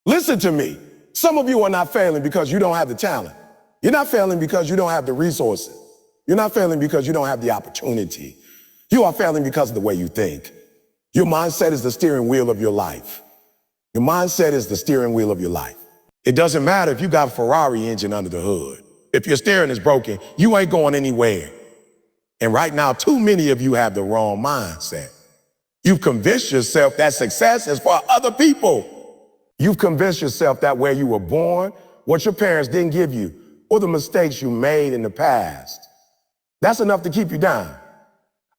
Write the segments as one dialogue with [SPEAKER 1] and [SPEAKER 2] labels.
[SPEAKER 1] Listen to me. Some of you are not failing because you don't have the talent. You're not failing because you don't have the resources. You're not failing because you don't have the opportunity. You are failing because of the way you think. Your mindset is the steering wheel of your life. Your mindset is the steering wheel of your life. It doesn't matter if you got a Ferrari engine under the hood. If your steering is broken, you ain't going anywhere. And right now, too many of you have the wrong mindset. You've convinced yourself that success is for other people. You've convinced yourself that where you were born, what your parents didn't give you, or the mistakes you made in the past. That's enough to keep you down.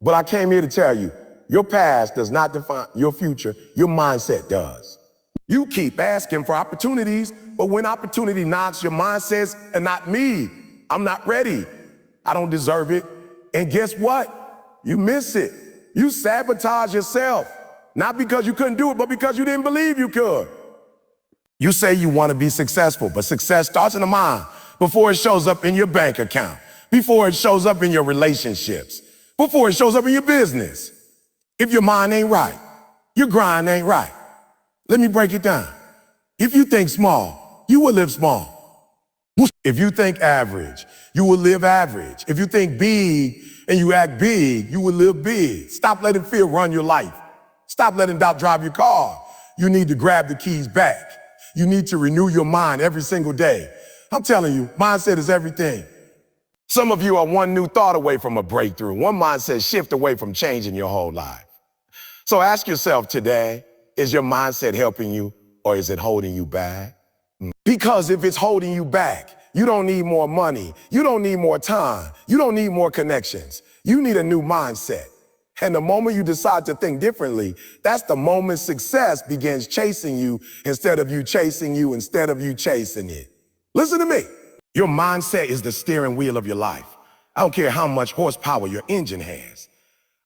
[SPEAKER 1] But I came here to tell you, your past does not define your future, your mindset does. You keep asking for opportunities, but when opportunity knocks, your mind says, and not me, I'm not ready. I don't deserve it. And guess what? You miss it. You sabotage yourself, not because you couldn't do it, but because you didn't believe you could. You say you want to be successful, but success starts in the mind before it shows up in your bank account, before it shows up in your relationships, before it shows up in your business. If your mind ain't right, your grind ain't right. Let me break it down. If you think small, you will live small. If you think average, you will live average. If you think big and you act big, you will live big. Stop letting fear run your life. Stop letting doubt drive your car. You need to grab the keys back. You need to renew your mind every single day. I'm telling you, mindset is everything. Some of you are one new thought away from a breakthrough, one mindset shift away from changing your whole life. So ask yourself today, is your mindset helping you or is it holding you back? Because if it's holding you back, you don't need more money. You don't need more time. You don't need more connections. You need a new mindset. And the moment you decide to think differently, that's the moment success begins chasing you instead of you chasing you, instead of you chasing it. Listen to me. Your mindset is the steering wheel of your life. I don't care how much horsepower your engine has.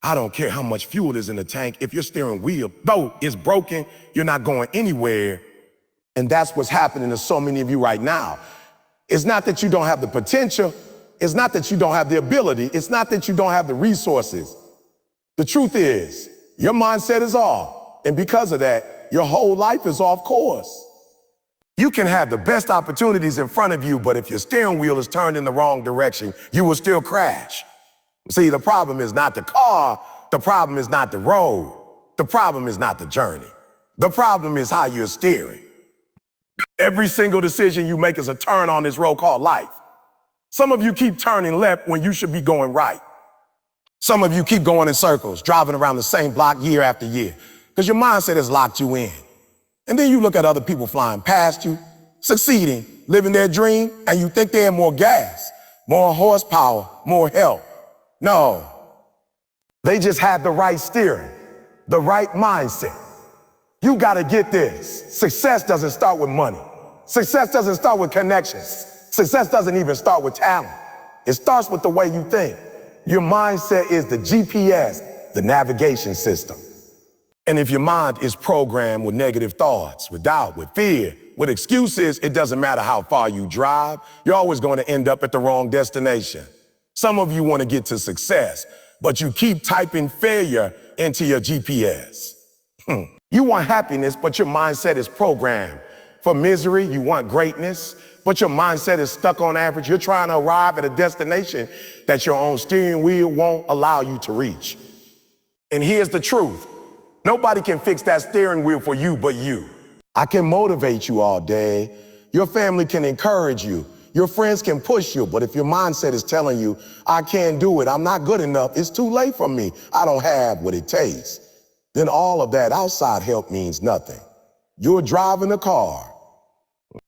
[SPEAKER 1] I don't care how much fuel is in the tank. If your steering wheel, though, is broken, you're not going anywhere. And that's what's happening to so many of you right now. It's not that you don't have the potential. It's not that you don't have the ability. It's not that you don't have the resources. The truth is, your mindset is off. And because of that, your whole life is off course. You can have the best opportunities in front of you, but if your steering wheel is turned in the wrong direction, you will still crash. See, the problem is not the car. The problem is not the road. The problem is not the journey. The problem is how you're steering. Every single decision you make is a turn on this road called life. Some of you keep turning left when you should be going right. Some of you keep going in circles, driving around the same block year after year, because your mindset has locked you in. And then you look at other people flying past you, succeeding, living their dream, and you think they have more gas, more horsepower, more help. No, they just had the right steering, the right mindset. You gotta get this. Success doesn't start with money. Success doesn't start with connections. Success doesn't even start with talent. It starts with the way you think. Your mindset is the GPS, the navigation system. And if your mind is programmed with negative thoughts, with doubt, with fear, with excuses, it doesn't matter how far you drive, you're always going to end up at the wrong destination. Some of you want to get to success, but you keep typing failure into your GPS. You want happiness, but your mindset is programmed for misery. You want greatness, but your mindset is stuck on average. You're trying to arrive at a destination that your own steering wheel won't allow you to reach. And here's the truth. Nobody can fix that steering wheel for you but you. I can motivate you all day. Your family can encourage you. Your friends can push you. But if your mindset is telling you, I can't do it, I'm not good enough, it's too late for me, I don't have what it takes, then all of that outside help means nothing. You're driving a car.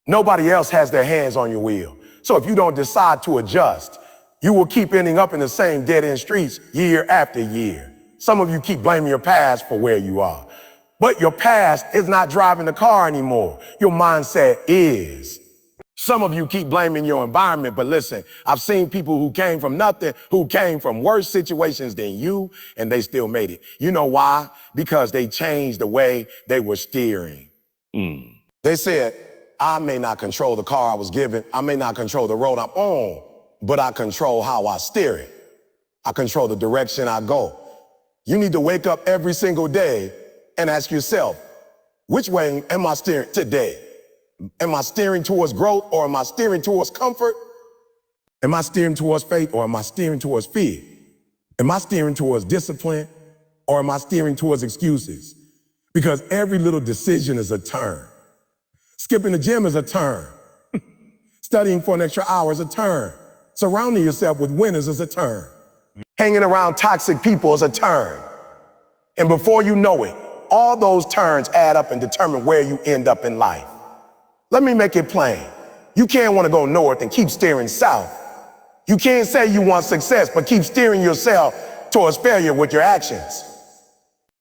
[SPEAKER 1] Nobody else has their hands on your wheel. So if you don't decide to adjust, you will keep ending up in the same dead-end streets year after year. Some of you keep blaming your past for where you are. But your past is not driving the car anymore. Your mindset is. Some of you keep blaming your environment, but listen, I've seen people who came from nothing, who came from worse situations than you, and they still made it. You know why? Because they changed the way they were steering. They said, I may not control the car I was given, I may not control the road I'm on, but I control how I steer it. I control the direction I go. You need to wake up every single day and ask yourself, which way am I steering today? Am I steering towards growth, or am I steering towards comfort? Am I steering towards faith, or am I steering towards fear? Am I steering towards discipline, or am I steering towards excuses? Because every little decision is a turn. Skipping the gym is a turn. Studying for an extra hour is a turn. Surrounding yourself with winners is a turn. Hanging around toxic people is a turn. And before you know it, all those turns add up and determine where you end up in life. Let me make it plain. You can't want to go north and keep steering south. You can't say you want success, but keep steering yourself towards failure with your actions.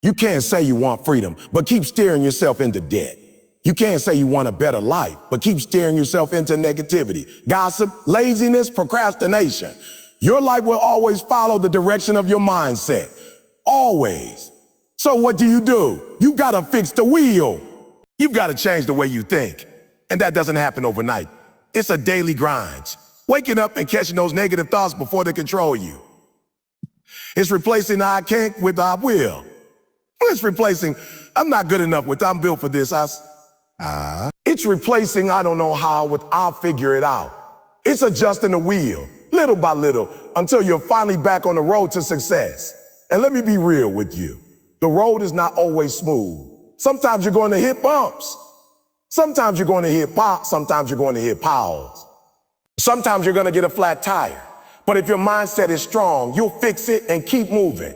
[SPEAKER 1] You can't say you want freedom, but keep steering yourself into debt. You can't say you want a better life, but keep steering yourself into negativity, gossip, laziness, procrastination. Your life will always follow the direction of your mindset. Always. So what do? You gotta fix the wheel. You've gotta change the way you think. And that doesn't happen overnight. It's a daily grind. Waking up and catching those negative thoughts before they control you. It's replacing I can't with I will. It's replacing I'm not good enough with I'm built for this. It's replacing I don't know how with I'll figure it out. It's adjusting the wheel, little by little, until you're finally back on the road to success. And let me be real with you. The road is not always smooth. Sometimes you're going to hit bumps. Sometimes you're going to hit pops. Sometimes you're going to hit piles. Sometimes you're going to get a flat tire. But if your mindset is strong, you'll fix it and keep moving.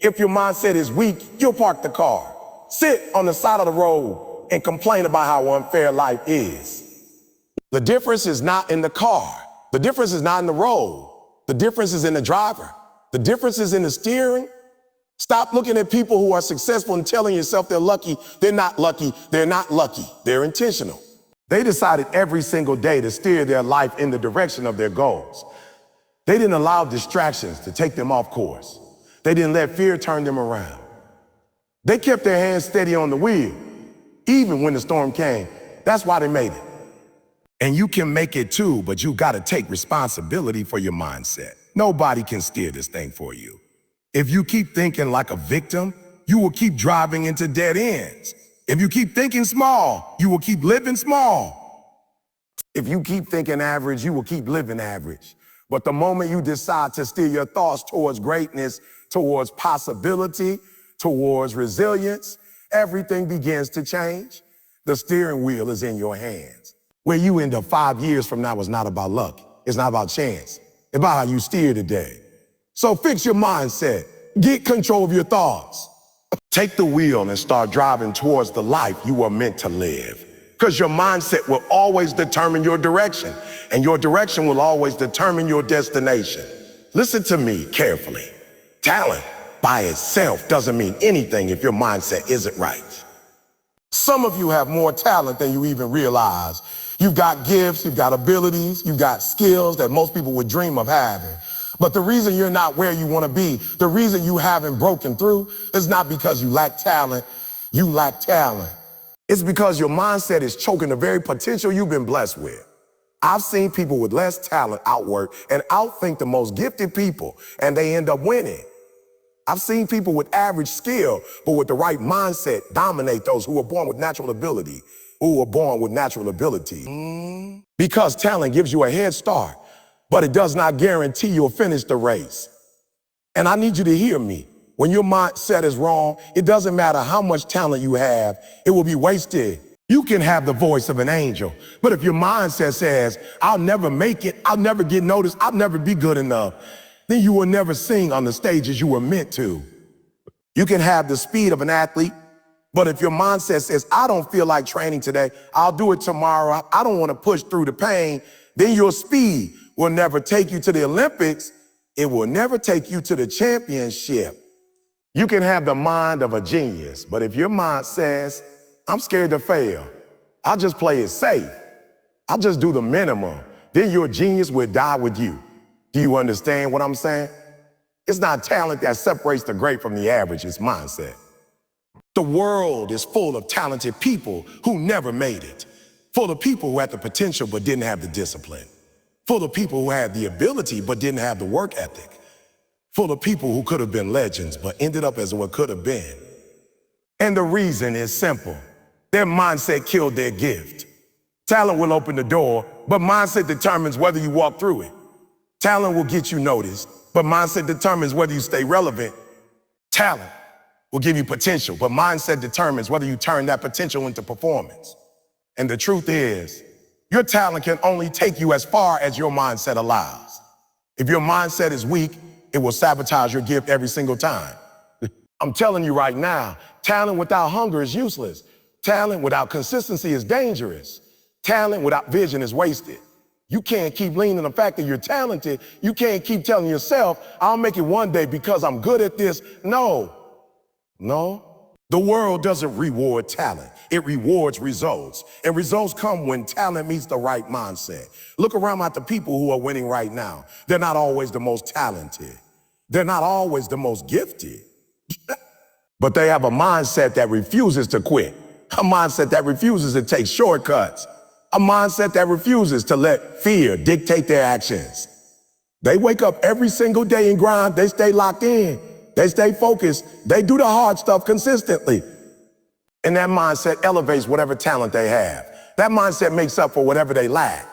[SPEAKER 1] If your mindset is weak, you'll park the car, sit on the side of the road, and complain about how unfair life is. The difference is not in the car. The difference is not in the road. The difference is in the driver. The difference is in the steering. Stop looking at people who are successful and telling yourself they're lucky. They're not lucky. They're not lucky. They're intentional. They decided every single day to steer their life in the direction of their goals. They didn't allow distractions to take them off course. They didn't let fear turn them around. They kept their hands steady on the wheel, even when the storm came. That's why they made it. And you can make it too, but you gotta take responsibility for your mindset. Nobody can steer this thing for you. If you keep thinking like a victim, you will keep driving into dead ends. If you keep thinking small, you will keep living small. If you keep thinking average, you will keep living average. But the moment you decide to steer your thoughts towards greatness, towards possibility, towards resilience, everything begins to change. The steering wheel is in your hands. Where you end up 5 years from now is not about luck. It's not about chance. It's about how you steer today. So fix your mindset. Get control of your thoughts. Take the wheel and start driving towards the life you were meant to live. Because your mindset will always determine your direction, and your direction will always determine your destination. Listen to me carefully. Talent by itself doesn't mean anything if your mindset isn't right. Some of you have more talent than you even realize. You've got gifts, you've got abilities, you've got skills that most people would dream of having. But the reason you're not where you want to be, the reason you haven't broken through is not because you lack talent. You lack talent. It's because your mindset is choking the very potential you've been blessed with. I've seen people with less talent outwork and outthink the most gifted people, and they end up winning. I've seen people with average skill, but with the right mindset, dominate those who are born with natural ability, Because talent gives you a head start, but it does not guarantee you'll finish the race. And I need you to hear me. When your mindset is wrong, it doesn't matter how much talent you have, it will be wasted. You can have the voice of an angel, but if your mindset says, I'll never make it, I'll never get noticed, I'll never be good enough, then you will never sing on the stages you were meant to. You can have the speed of an athlete, but if your mindset says, I don't feel like training today, I'll do it tomorrow, I don't want to push through the pain, then your speed will never take you to the Olympics. It will never take you to the championship. You can have the mind of a genius, but if your mind says, I'm scared to fail, I'll just play it safe, I'll just do the minimum, then your genius will die with you. Do you understand what I'm saying? It's not talent that separates the great from the average, it's mindset. The world is full of talented people who never made it, full of people who had the potential but didn't have the discipline, full of people who had the ability but didn't have the work ethic, full of people who could have been legends but ended up as what could have been. And the reason is simple. Their mindset killed their gift. Talent will open the door, but mindset determines whether you walk through it. Talent will get you noticed, but mindset determines whether you stay relevant. Talent will give you potential, but mindset determines whether you turn that potential into performance. And the truth is, your talent can only take you as far as your mindset allows. If your mindset is weak, it will sabotage your gift every single time. I'm telling you right now, talent without hunger is useless. Talent without consistency is dangerous. Talent without vision is wasted. You can't keep leaning on the fact that you're talented. You can't keep telling yourself, I'll make it one day because I'm good at this. No. The world doesn't reward talent. It rewards results. And results come when talent meets the right mindset. Look around at the people who are winning right now. They're not always the most talented. They're not always the most gifted. But they have a mindset that refuses to quit. A mindset that refuses to take shortcuts. A mindset that refuses to let fear dictate their actions. They wake up every single day and grind. They stay locked in. They stay focused. They do the hard stuff consistently. And that mindset elevates whatever talent they have. That mindset makes up for whatever they lack.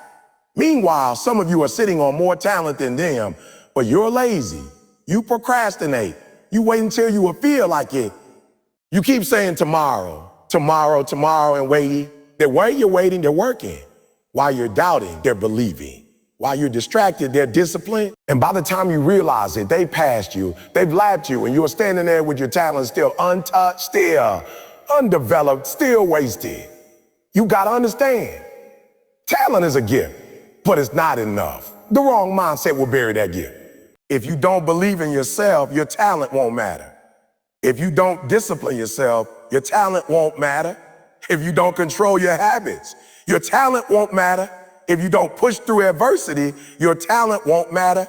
[SPEAKER 1] Meanwhile, some of you are sitting on more talent than them, but you're lazy. You procrastinate. You wait until you will feel like it. You keep saying tomorrow, and waiting. While you're waiting, they're working. While you're doubting, they're believing. While you're distracted, they're disciplined. And by the time you realize it, they passed you, they've lapped you, and you're standing there with your talent still untouched, still undeveloped, still wasted. You gotta understand, talent is a gift, but it's not enough. The wrong mindset will bury that gift. If you don't believe in yourself, your talent won't matter. If you don't discipline yourself, your talent won't matter. If you don't control your habits, your talent won't matter. If you don't push through adversity, your talent won't matter.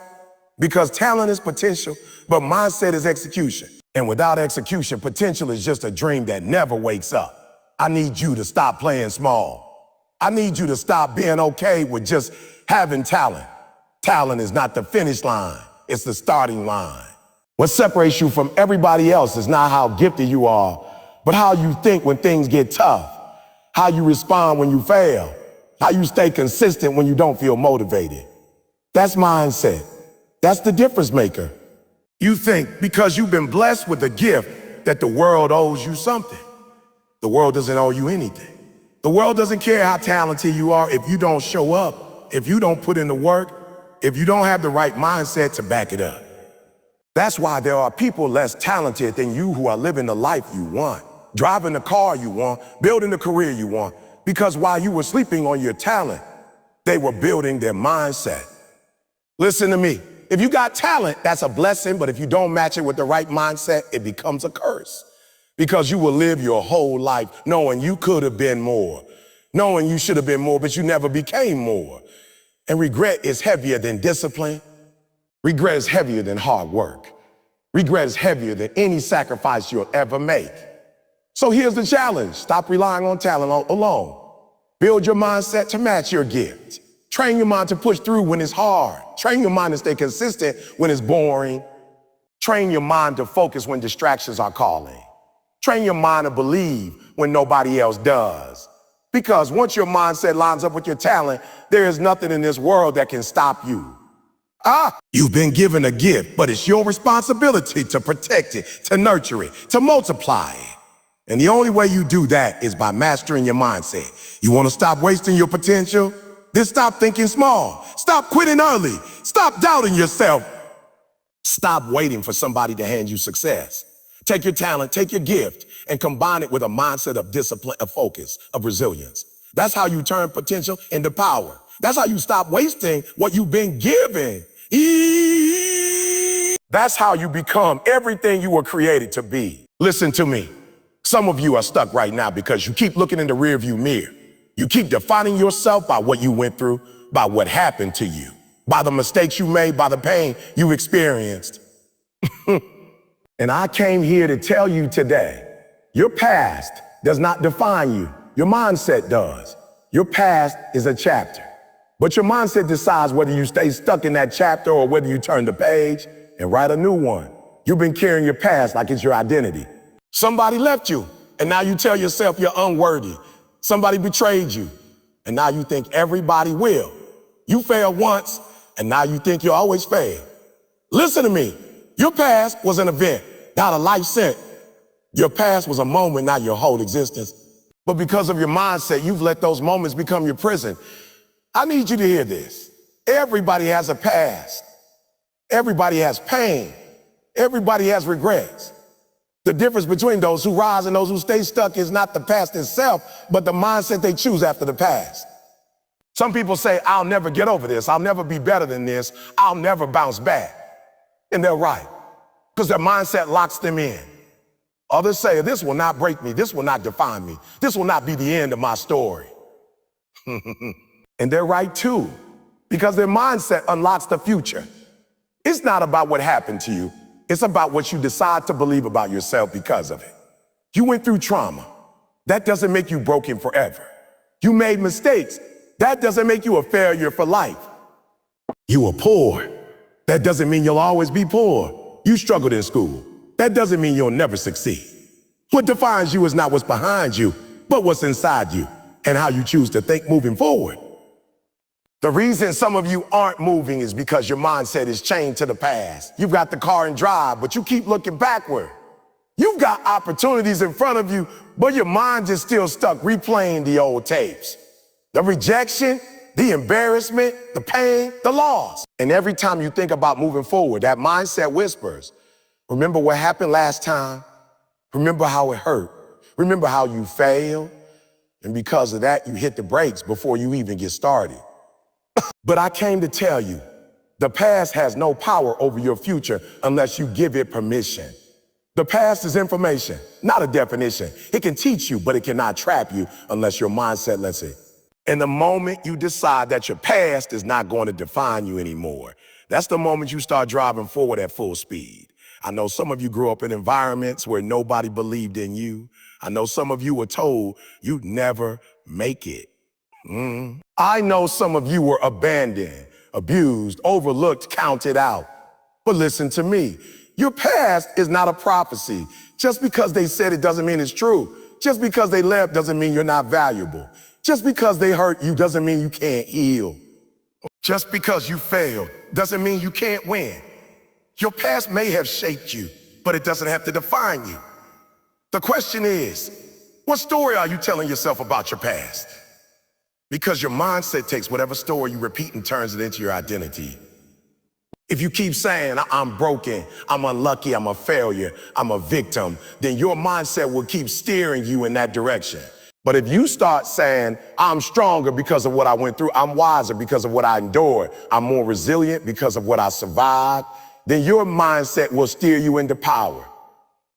[SPEAKER 1] Because talent is potential, but mindset is execution. And without execution, potential is just a dream that never wakes up. I need you to stop playing small. I need you to stop being okay with just having talent. Talent is not the finish line, it's the starting line. What separates you from everybody else is not how gifted you are, but how you think when things get tough, how you respond when you fail, how you stay consistent when you don't feel motivated. That's mindset. That's the difference maker. You think because you've been blessed with a gift that the world owes you something. The world doesn't owe you anything. The world doesn't care how talented you are if you don't show up, if you don't put in the work, if you don't have the right mindset to back it up. That's why there are people less talented than you who are living the life you want, driving the car you want, building the career you want. Because while you were sleeping on your talent, they were building their mindset. Listen to me. If you got talent, that's a blessing, but if you don't match it with the right mindset, it becomes a curse. Because you will live your whole life knowing you could have been more, knowing you should have been more, but you never became more. And regret is heavier than discipline. Regret is heavier than hard work. Regret is heavier than any sacrifice you'll ever make. So here's the challenge. Stop relying on talent alone. Build your mindset to match your gift. Train your mind to push through when it's hard. Train your mind to stay consistent when it's boring. Train your mind to focus when distractions are calling. Train your mind to believe when nobody else does. Because once your mindset lines up with your talent, there is nothing in this world that can stop you. You've been given a gift, but it's your responsibility to protect it, to nurture it, to multiply it. And the only way you do that is by mastering your mindset. You want to stop wasting your potential? Then stop thinking small. Stop quitting early. Stop doubting yourself. Stop waiting for somebody to hand you success. Take your talent, take your gift, and combine it with a mindset of discipline, of focus, of resilience. That's how you turn potential into power. That's how you stop wasting what you've been given. That's how you become everything you were created to be. Listen to me. Some of you are stuck right now because you keep looking in the rearview mirror. You keep defining yourself by what you went through, by what happened to you, by the mistakes you made, by the pain you experienced. And I came here to tell you today, your past does not define you. Your mindset does. Your past is a chapter. But your mindset decides whether you stay stuck in that chapter or whether you turn the page and write a new one. You've been carrying your past like it's your identity. Somebody left you, and now you tell yourself you're unworthy. Somebody betrayed you, and now you think everybody will. You failed once, and now you think you'll always fail. Listen to me. Your past was an event, not a life sentence. Your past was a moment, not your whole existence. But because of your mindset, you've let those moments become your prison. I need you to hear this. Everybody has a past. Everybody has pain. Everybody has regrets. The difference between those who rise and those who stay stuck is not the past itself, but the mindset they choose after the past. Some people say, I'll never get over this. I'll never be better than this. I'll never bounce back. And they're right, because their mindset locks them in. Others say, this will not break me. This will not define me. This will not be the end of my story. And they're right too, because their mindset unlocks the future. It's not about what happened to you. It's about what you decide to believe about yourself because of it. You went through trauma. That doesn't make you broken forever. You made mistakes. That doesn't make you a failure for life. You were poor. That doesn't mean you'll always be poor. You struggled in school. That doesn't mean you'll never succeed. What defines you is not what's behind you, but what's inside you and how you choose to think moving forward. The reason some of you aren't moving is because your mindset is chained to the past. You've got the car and drive, but you keep looking backward. You've got opportunities in front of you, but your mind is still stuck replaying the old tapes. The rejection, the embarrassment, the pain, the loss. And every time you think about moving forward, that mindset whispers, remember what happened last time? Remember how it hurt? Remember how you failed? And because of that, you hit the brakes before you even get started. But I came to tell you, the past has no power over your future unless you give it permission. The past is information, not a definition. It can teach you, but it cannot trap you unless your mindset lets it. And the moment you decide that your past is not going to define you anymore, that's the moment you start driving forward at full speed. I know some of you grew up in environments where nobody believed in you. I know some of you were told you'd never make it. I know some of you were abandoned, abused, overlooked, counted out. But listen to me, your past is not a prophecy. Just because they said it doesn't mean it's true. Just because they left doesn't mean you're not valuable. Just because they hurt you doesn't mean you can't heal. Just because you failed doesn't mean you can't win. Your past may have shaped you, but it doesn't have to define you. The question is, what story are you telling yourself about your past? Because your mindset takes whatever story you repeat and turns it into your identity. If you keep saying, I'm broken, I'm unlucky, I'm a failure, I'm a victim, then your mindset will keep steering you in that direction. But if you start saying, I'm stronger because of what I went through, I'm wiser because of what I endured, I'm more resilient because of what I survived, then your mindset will steer you into power.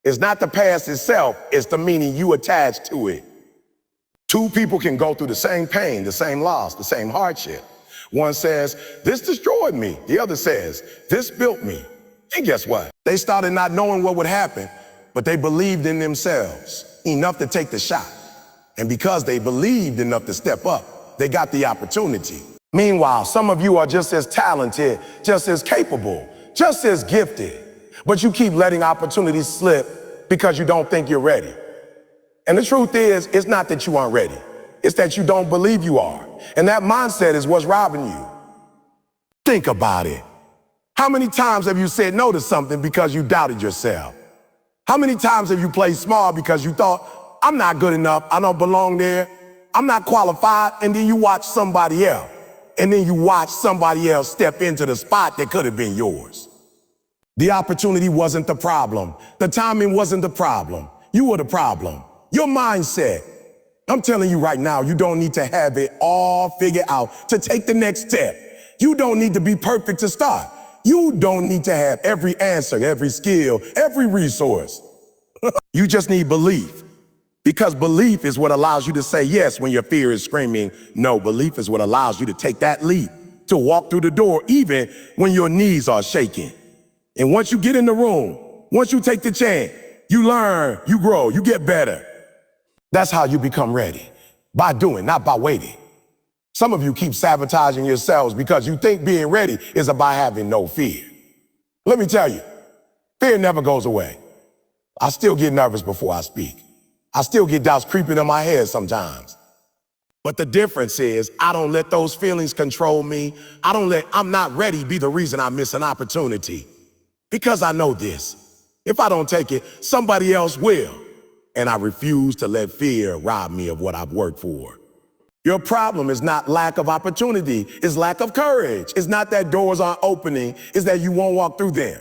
[SPEAKER 1] It's not the past itself, it's the meaning you attach to it. Two people can go through the same pain, the same loss, the same hardship. One says, this destroyed me. The other says, this built me. And guess what? They started not knowing what would happen, but they believed in themselves enough to take the shot. And because they believed enough to step up, they got the opportunity. Meanwhile, some of you are just as talented, just as capable, just as gifted, but you keep letting opportunities slip because you don't think you're ready. And the truth is, it's not that you aren't ready. It's that you don't believe you are. And that mindset is what's robbing you. Think about it. How many times have you said no to something because you doubted yourself? How many times have you played small because you thought, I'm not good enough, I don't belong there, I'm not qualified, and then you watch somebody else. And then you watch somebody else step into the spot that could have been yours. The opportunity wasn't the problem. The timing wasn't the problem. You were the problem. Your mindset. I'm telling you right now, you don't need to have it all figured out to take the next step. You don't need to be perfect to start. You don't need to have every answer, every skill, every resource. You just need belief. Because belief is what allows you to say yes when your fear is screaming no. Belief is what allows you to take that leap, to walk through the door even when your knees are shaking. And once you get in the room, once you take the chance, you learn, you grow, you get better. That's how you become ready. By doing, not by waiting. Some of you keep sabotaging yourselves because you think being ready is about having no fear. Let me tell you, fear never goes away. I still get nervous before I speak. I still get doubts creeping in my head sometimes. But the difference is I don't let those feelings control me. I'm not ready be the reason I miss an opportunity. Because I know this. If I don't take it, somebody else will. And I refuse to let fear rob me of what I've worked for. Your problem is not lack of opportunity, it's lack of courage. It's not that doors aren't opening, it's that you won't walk through them.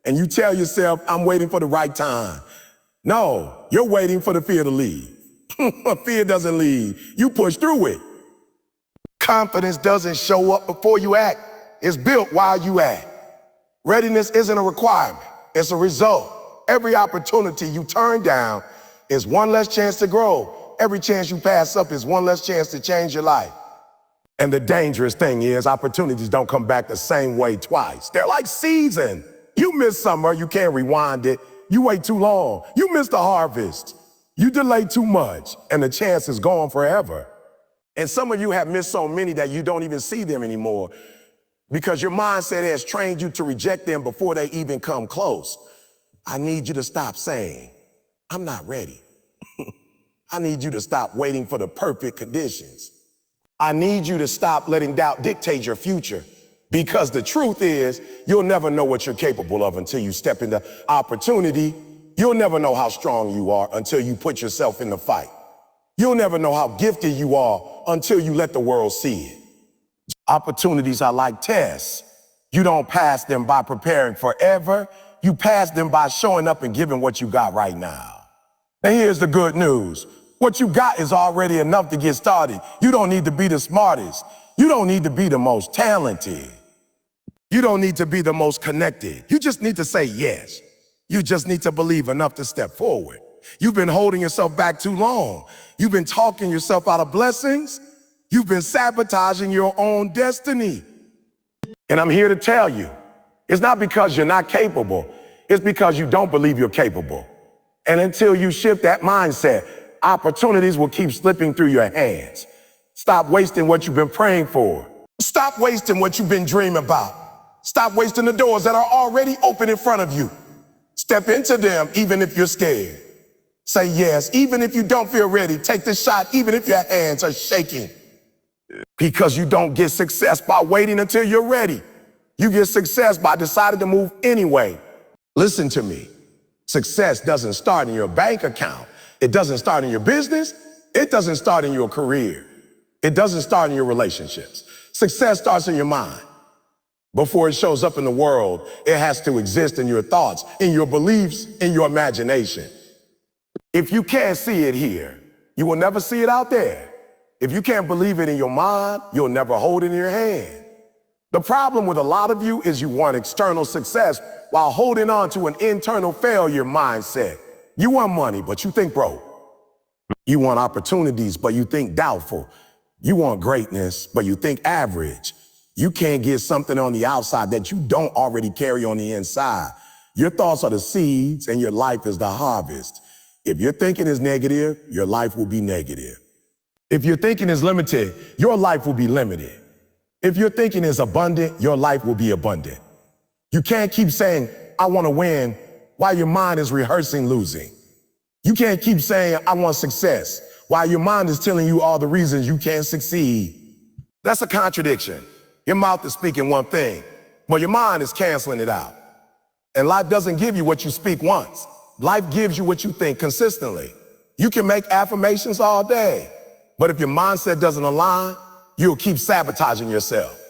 [SPEAKER 1] And you tell yourself, I'm waiting for the right time. No, you're waiting for the fear to leave. Fear doesn't leave, you push through it. Confidence doesn't show up before you act, it's built while you act. Readiness isn't a requirement, it's a result. Every opportunity you turn down is one less chance to grow. Every chance you pass up is one less chance to change your life. And the dangerous thing is opportunities don't come back the same way twice. They're like season. You miss summer, you can't rewind it. You wait too long, you miss the harvest. You delay too much, and the chance is gone forever. And some of you have missed so many that you don't even see them anymore because your mindset has trained you to reject them before they even come close. I need you to stop saying, I'm not ready. I need you to stop waiting for the perfect conditions. I need you to stop letting doubt dictate your future because the truth is you'll never know what you're capable of until you step into opportunity. You'll never know how strong you are until you put yourself in the fight. You'll never know how gifted you are until you let the world see it. Opportunities are like tests. You don't pass them by preparing forever. You pass them by showing up and giving what you got right now. And here's the good news. What you got is already enough to get started. You don't need to be the smartest. You don't need to be the most talented. You don't need to be the most connected. You just need to say yes. You just need to believe enough to step forward. You've been holding yourself back too long. You've been talking yourself out of blessings. You've been sabotaging your own destiny. And I'm here to tell you, it's not because you're not capable. It's because you don't believe you're capable. And until you shift that mindset, opportunities will keep slipping through your hands. Stop wasting what you've been praying for. Stop wasting what you've been dreaming about. Stop wasting the doors that are already open in front of you. Step into them even if you're scared. Say yes, even if you don't feel ready. Take the shot even if your hands are shaking. Because you don't get success by waiting until you're ready. You get success by deciding to move anyway. Listen to me. Success doesn't start in your bank account. It doesn't start in your business. It doesn't start in your career. It doesn't start in your relationships. Success starts in your mind. Before it shows up in the world, it has to exist in your thoughts, in your beliefs, in your imagination. If you can't see it here, you will never see it out there. If you can't believe it in your mind, you'll never hold it in your hand. The problem with a lot of you is you want external success while holding on to an internal failure mindset. You want money, but you think broke. You want opportunities, but you think doubtful. You want greatness, but you think average. You can't get something on the outside that you don't already carry on the inside. Your thoughts are the seeds and your life is the harvest. If your thinking is negative, your life will be negative. If your thinking is limited, your life will be limited. If your thinking is abundant, your life will be abundant. You can't keep saying, I want to win, while your mind is rehearsing losing. You can't keep saying, I want success, while your mind is telling you all the reasons you can't succeed. That's a contradiction. Your mouth is speaking one thing, but your mind is canceling it out. And life doesn't give you what you speak once. Life gives you what you think consistently. You can make affirmations all day, but if your mindset doesn't align, you'll keep sabotaging yourself.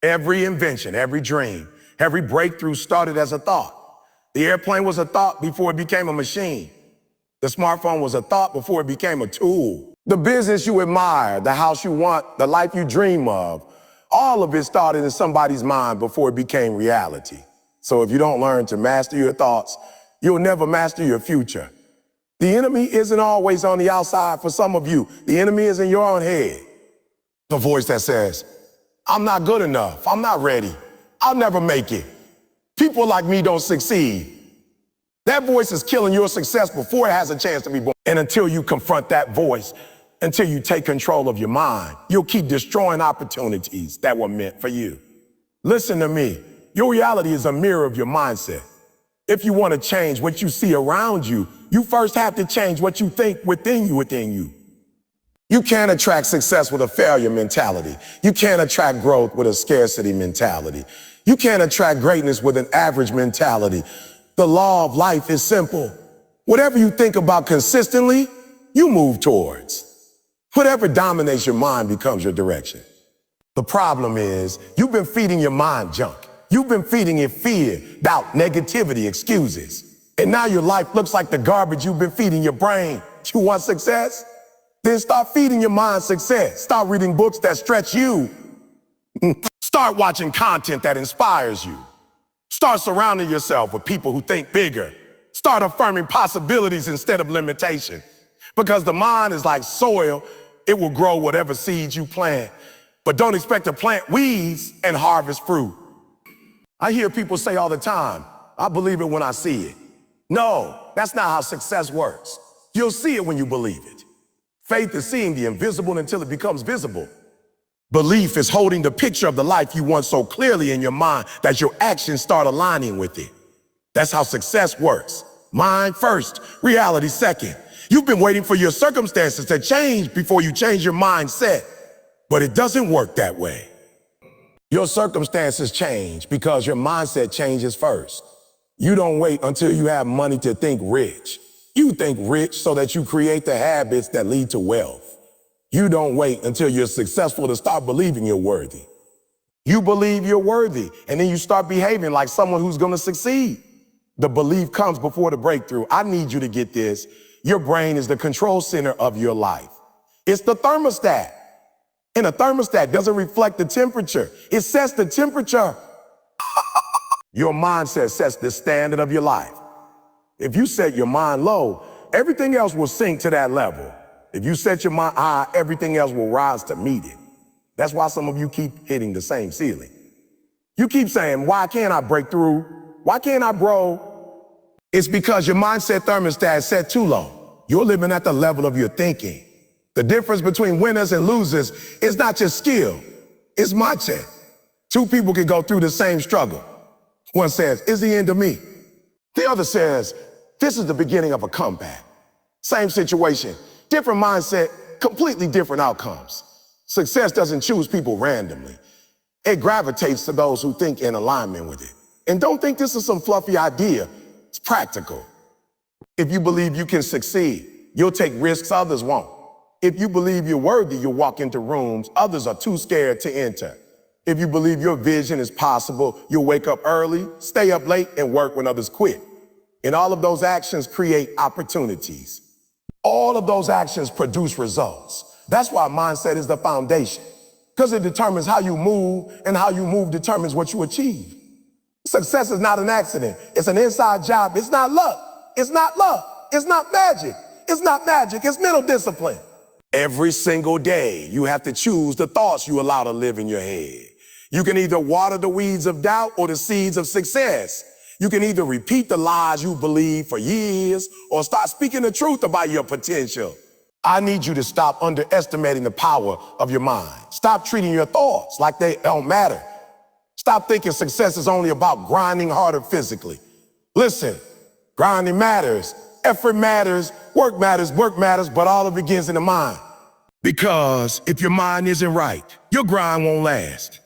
[SPEAKER 1] Every invention, every dream, every breakthrough started as a thought. The airplane was a thought before it became a machine. The smartphone was a thought before it became a tool. The business you admire, the house you want, the life you dream of, all of it started in somebody's mind before it became reality. So if you don't learn to master your thoughts, you'll never master your future. The enemy isn't always on the outside for some of you. The enemy is in your own head. The voice that says, I'm not good enough. I'm not ready. I'll never make it. People like me don't succeed. That voice is killing your success before it has a chance to be born. And until you confront that voice, until you take control of your mind, you'll keep destroying opportunities that were meant for you. Listen to me. Your reality is a mirror of your mindset. If you want to change what you see around you, you first have to change what you think within you. You can't attract success with a failure mentality. You can't attract growth with a scarcity mentality. You can't attract greatness with an average mentality. The law of life is simple. Whatever you think about consistently, you move towards. Whatever dominates your mind becomes your direction. The problem is, you've been feeding your mind junk. You've been feeding it fear, doubt, negativity, excuses. And now your life looks like the garbage you've been feeding your brain. You want success? Then start feeding your mind success. Start reading books that stretch you. Start watching content that inspires you. Start surrounding yourself with people who think bigger. Start affirming possibilities instead of limitation. Because the mind is like soil, it will grow whatever seeds you plant. But don't expect to plant weeds and harvest fruit. I hear people say all the time, I believe it when I see it. No, that's not how success works. You'll see it when you believe it. Faith is seeing the invisible until it becomes visible. Belief is holding the picture of the life you want so clearly in your mind that your actions start aligning with it. That's how success works. Mind first, reality second. You've been waiting for your circumstances to change before you change your mindset. But it doesn't work that way. Your circumstances change because your mindset changes first. You don't wait until you have money to think rich. You think rich so that you create the habits that lead to wealth. You don't wait until you're successful to start believing you're worthy. You believe you're worthy, and then you start behaving like someone who's gonna succeed. The belief comes before the breakthrough. I need you to get this. Your brain is the control center of your life. It's the thermostat. And a thermostat doesn't reflect the temperature. It sets the temperature. Your mindset sets the standard of your life. If you set your mind low, everything else will sink to that level. If you set your mind high, everything else will rise to meet it. That's why some of you keep hitting the same ceiling. You keep saying, why can't I break through? Why can't I grow? It's because your mindset thermostat is set too low. You're living at the level of your thinking. The difference between winners and losers is not just skill, it's mindset. Two people can go through the same struggle. One says, it's the end of me. The other says, this is the beginning of a comeback. Same situation, different mindset, completely different outcomes. Success doesn't choose people randomly. It gravitates to those who think in alignment with it. And don't think this is some fluffy idea. It's practical. If you believe you can succeed, you'll take risks others won't. If you believe you're worthy, you'll walk into rooms others are too scared to enter. If you believe your vision is possible, you'll wake up early, stay up late, and work when others quit. And all of those actions create opportunities. All of those actions produce results. That's why mindset is the foundation, because it determines how you move, and how you move determines what you achieve. Success is not an accident. It's an inside job. It's not luck. It's not luck. It's not magic. It's not magic. It's mental discipline. Every single day, you have to choose the thoughts you allow to live in your head. You can either water the weeds of doubt or the seeds of success. You can either repeat the lies you believe for years or start speaking the truth about your potential. I need you to stop underestimating the power of your mind. Stop treating your thoughts like they don't matter. Stop thinking success is only about grinding harder physically. Listen, grinding matters, effort matters, work matters, but all of it begins in the mind. Because if your mind isn't right, your grind won't last.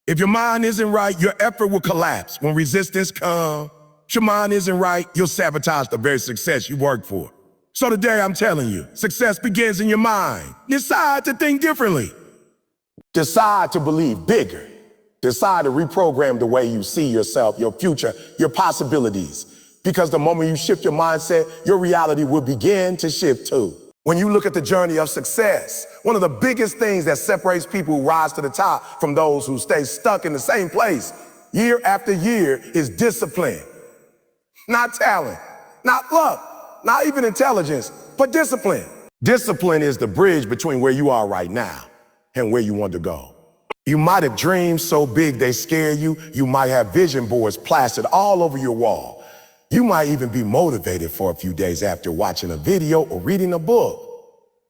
[SPEAKER 1] If your mind isn't right, your effort will collapse. When resistance comes, if your mind isn't right, you'll sabotage the very success you work for. So today I'm telling you, success begins in your mind. Decide to think differently. Decide to believe bigger. Decide to reprogram the way you see yourself, your future, your possibilities. Because the moment you shift your mindset, your reality will begin to shift too. When you look at the journey of success, one of the biggest things that separates people who rise to the top from those who stay stuck in the same place year after year is discipline. Not talent, not luck, not even intelligence, but discipline. Discipline is the bridge between where you are right now and where you want to go. You might have dreams so big they scare you. You might have vision boards plastered all over your wall. You might even be motivated for a few days after watching a video or reading a book.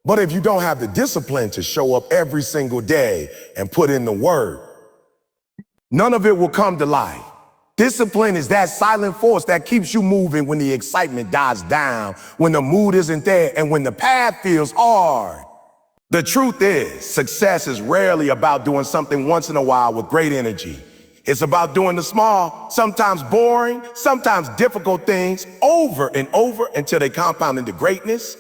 [SPEAKER 1] But if you don't have the discipline to show up every single day and put in the work, none of it will come to life. Discipline is that silent force that keeps you moving when the excitement dies down, when the mood isn't there, and when the path feels hard. The truth is, success is rarely about doing something once in a while with great energy. It's about doing the small, sometimes boring, sometimes difficult things over and over until they compound into greatness.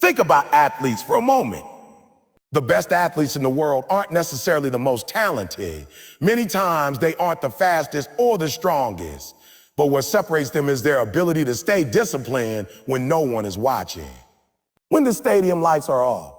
[SPEAKER 1] Think about athletes for a moment. The best athletes in the world aren't necessarily the most talented. Many times they aren't the fastest or the strongest. But what separates them is their ability to stay disciplined when no one is watching. When the stadium lights are off,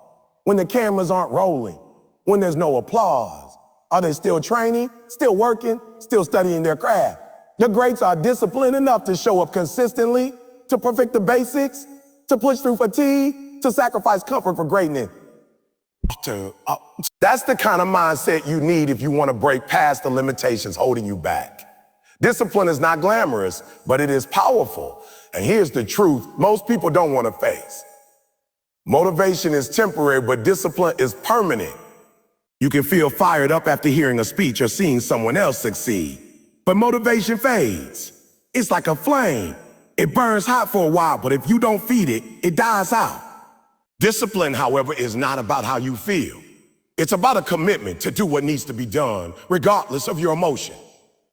[SPEAKER 1] when the cameras aren't rolling, when there's no applause, are they still training, still working, still studying their craft? The greats are disciplined enough to show up consistently, to perfect the basics, to push through fatigue, to sacrifice comfort for greatness. That's the kind of mindset you need if you want to break past the limitations holding you back. Discipline is not glamorous, but it is powerful. And here's the truth most people don't want to face. Motivation is temporary, but discipline is permanent. You can feel fired up after hearing a speech or seeing someone else succeed. But motivation fades. It's like a flame. It burns hot for a while, but if you don't feed it, it dies out. Discipline, however, is not about how you feel. It's about a commitment to do what needs to be done, regardless of your emotion.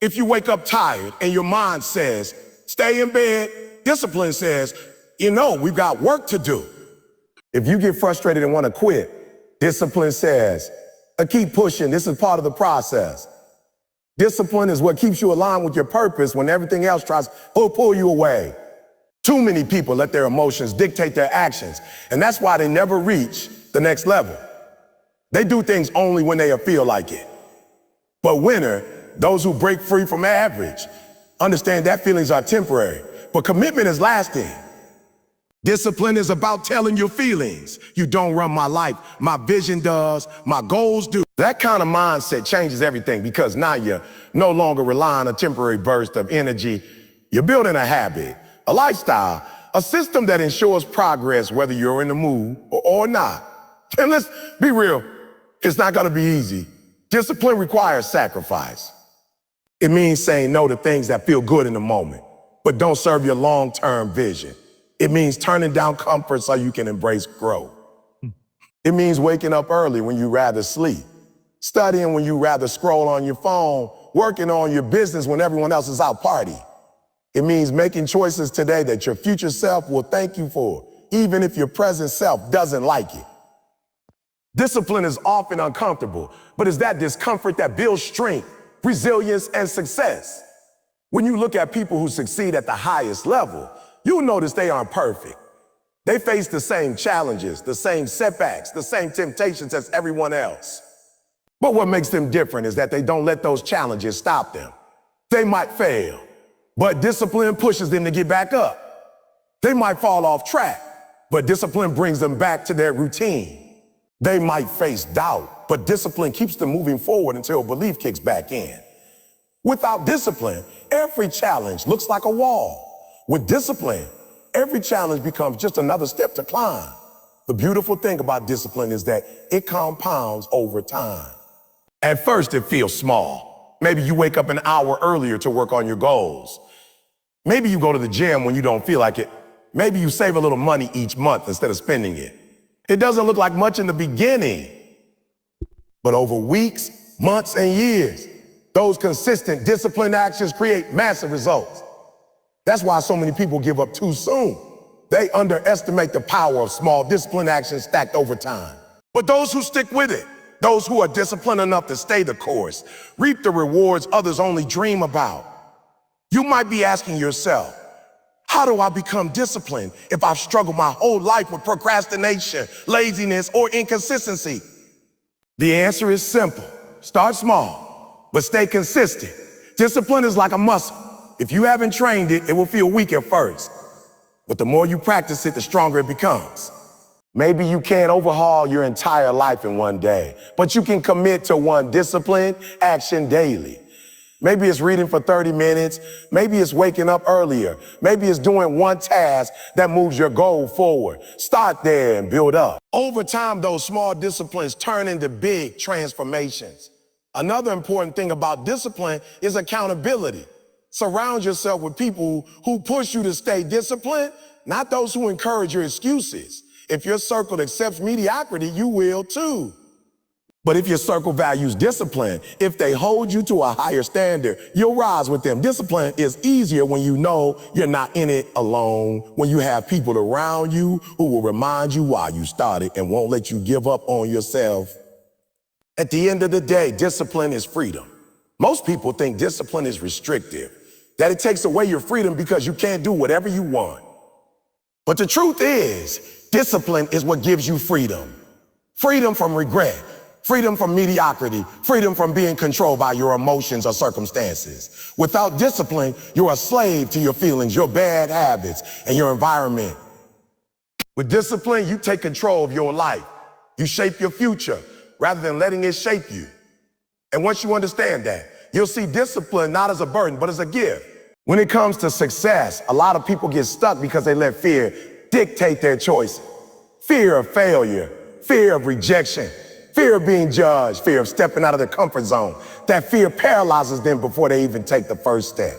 [SPEAKER 1] If you wake up tired and your mind says, stay in bed, discipline says, we've got work to do. If you get frustrated and want to quit, discipline says, keep pushing, this is part of the process. Discipline is what keeps you aligned with your purpose when everything else tries to pull you away. Too many people let their emotions dictate their actions, and that's why they never reach the next level. They do things only when they feel like it. But winner, those who break free from average, understand that feelings are temporary, but commitment is lasting. Discipline is about telling your feelings. You don't run my life, my vision does, my goals do. That kind of mindset changes everything because now you're no longer relying on a temporary burst of energy. You're building a habit, a lifestyle, a system that ensures progress whether you're in the mood or not. And let's be real, it's not gonna be easy. Discipline requires sacrifice. It means saying no to things that feel good in the moment, but don't serve your long-term vision. It means turning down comfort so you can embrace growth. It means waking up early when you rather sleep, studying when you rather scroll on your phone, working on your business when everyone else is out partying. It means making choices today that your future self will thank you for, even if your present self doesn't like it. Discipline is often uncomfortable, but it's that discomfort that builds strength, resilience, and success. When you look at people who succeed at the highest level, you'll notice they aren't perfect. They face the same challenges, the same setbacks, the same temptations as everyone else. But what makes them different is that they don't let those challenges stop them. They might fail, but discipline pushes them to get back up. They might fall off track, but discipline brings them back to their routine. They might face doubt, but discipline keeps them moving forward until belief kicks back in. Without discipline, every challenge looks like a wall. With discipline, every challenge becomes just another step to climb. The beautiful thing about discipline is that it compounds over time. At first, it feels small. Maybe you wake up an hour earlier to work on your goals. Maybe you go to the gym when you don't feel like it. Maybe you save a little money each month instead of spending it. It doesn't look like much in the beginning, but over weeks, months, and years, those consistent disciplined actions create massive results. That's why so many people give up too soon. They underestimate the power of small disciplined actions stacked over time. But those who stick with it, those who are disciplined enough to stay the course, reap the rewards others only dream about. You might be asking yourself, how do I become disciplined if I've struggled my whole life with procrastination, laziness, or inconsistency? The answer is simple. Start small, but stay consistent. Discipline is like a muscle. If you haven't trained it, it will feel weak at first. But the more you practice it, the stronger it becomes. Maybe you can't overhaul your entire life in one day, but you can commit to one disciplined action daily. Maybe it's reading for 30 minutes. Maybe it's waking up earlier. Maybe it's doing one task that moves your goal forward. Start there and build up. Over time, those small disciplines turn into big transformations. Another important thing about discipline is accountability. Surround yourself with people who push you to stay disciplined, not those who encourage your excuses. If your circle accepts mediocrity, you will too. But if your circle values discipline, if they hold you to a higher standard, you'll rise with them. Discipline is easier when you know you're not in it alone, when you have people around you who will remind you why you started and won't let you give up on yourself. At the end of the day, discipline is freedom. Most people think discipline is restrictive, that it takes away your freedom because you can't do whatever you want. But the truth is, discipline is what gives you freedom. Freedom from regret. Freedom from mediocrity, freedom from being controlled by your emotions or circumstances. Without discipline, you're a slave to your feelings, your bad habits, and your environment. With discipline, you take control of your life. You shape your future rather than letting it shape you. And once you understand that, you'll see discipline not as a burden, but as a gift. When it comes to success, a lot of people get stuck because they let fear dictate their choices. Fear of failure, fear of rejection, fear of being judged, fear of stepping out of their comfort zone. That fear paralyzes them before they even take the first step.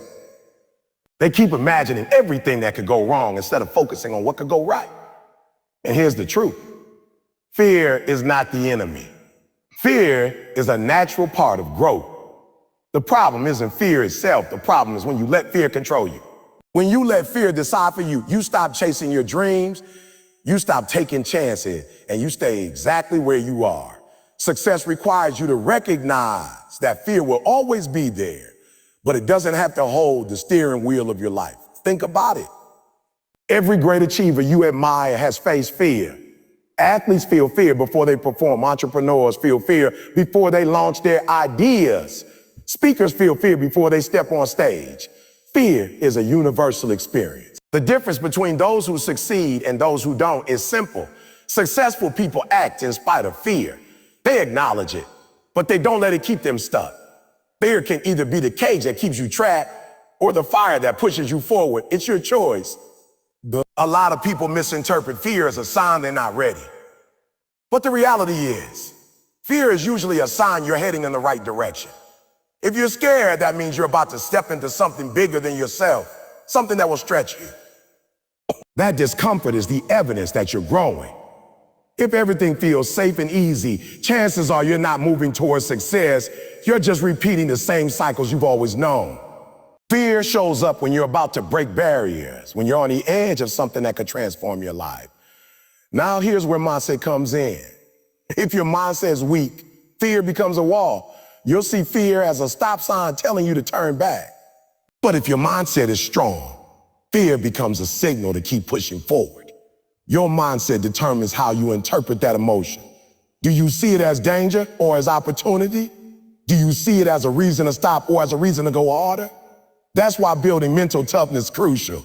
[SPEAKER 1] They keep imagining everything that could go wrong instead of focusing on what could go right. And here's the truth. Fear is not the enemy. Fear is a natural part of growth. The problem isn't fear itself. The problem is when you let fear control you. When you let fear decide for you, you stop chasing your dreams, you stop taking chances, and you stay exactly where you are. Success requires you to recognize that fear will always be there, but it doesn't have to hold the steering wheel of your life. Think about it. Every great achiever you admire has faced fear. Athletes feel fear before they perform. Entrepreneurs feel fear before they launch their ideas. Speakers feel fear before they step on stage. Fear is a universal experience. The difference between those who succeed and those who don't is simple. Successful people act in spite of fear. They acknowledge it, but they don't let it keep them stuck. Fear can either be the cage that keeps you trapped or the fire that pushes you forward. It's your choice. A lot of people misinterpret fear as a sign they're not ready. But the reality is, fear is usually a sign you're heading in the right direction. If you're scared, that means you're about to step into something bigger than yourself, something that will stretch you. That discomfort is the evidence that you're growing. If everything feels safe and easy, chances are you're not moving towards success. You're just repeating the same cycles you've always known. Fear shows up when you're about to break barriers, when you're on the edge of something that could transform your life. Now here's where mindset comes in. If your mindset is weak, fear becomes a wall. You'll see fear as a stop sign telling you to turn back. But if your mindset is strong, fear becomes a signal to keep pushing forward. Your mindset determines how you interpret that emotion. Do you see it as danger or as opportunity? Do you see it as a reason to stop or as a reason to go harder? That's why building mental toughness is crucial.